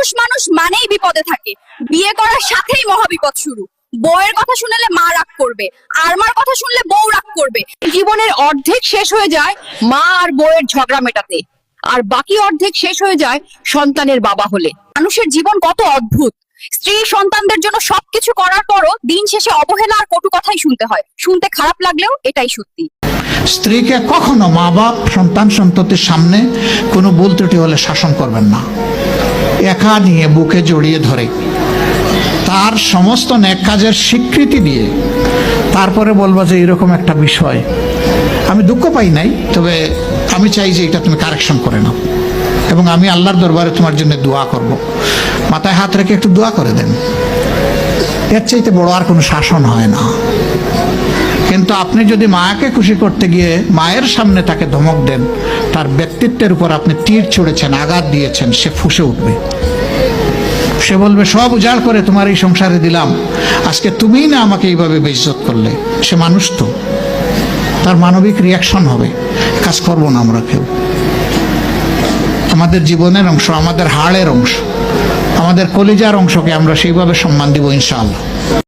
পুরুষ মানুষ মানেই বিপদে থাকে, বিয়ে করার সাথেই মহাবিপদ শুরু। বউয়ের কথা শুনলে মা রাগ করবে, আর মার কথা শুনলে বউ রাগ করবে। জীবনের অর্ধেক শেষ হয়ে যায় মা আর বউয়ের ঝগড়া মেটাতে, আর বাকি অর্ধেক শেষ হয়ে যায় সন্তানের বাবা হলে। মানুষের জীবন কত অদ্ভুত। স্ত্রী সন্তানদের জন্য সবকিছু করার পরও দিন শেষে অবহেলা আর কটু কথাই শুনতে হয়। শুনতে খারাপ লাগলেও এটাই সত্যি। স্ত্রীকে কখনো মা বাপ সন্তান সন্ততির সামনে কোনো ভুল ত্রুটি হলে শাসন করবেন না। একা নিয়ে বুকে জড়িয়ে ধরে তার সমস্ত নেক কাজের স্বীকৃতি দিয়ে তারপরে বলবো যে এরকম একটা বিষয় আমি দুঃখ পাই নাই, তবে আমি চাই যে এটা তুমি কারেকশন করে নাও, এবং আমি আল্লাহর দরবারে তোমার জন্য দোয়া করব। মাথায় হাত রেখে একটু দোয়া করে দেন। এর চাইতে বড় আর কোনো শাসন হয় না। কিন্তু আপনি যদি মাকে খুশি করতে গিয়ে মায়ের সামনে তাকে ধমক দেন, তার ব্যক্তিত্বের উপর আপনি তীর ছুঁড়েছেন, আঘাত দিয়েছেন, সে ফুঁসে উঠবে। সে বলবে সব উজাড় করে তোমার এই সংসারে দিলাম, আজকে তুমিই না আমাকে এইভাবে বেইজ্জত করলে। সে মানুষ তো, তার মানবিক রিয়াকশন হবে। কাজ করবো না আমরা কেউ। আমাদের জীবনের অংশ, আমাদের হাড়ের অংশ, আমাদের কলিজার অংশকে আমরা সেইভাবে সম্মান দিব ইনশাআল্লাহ।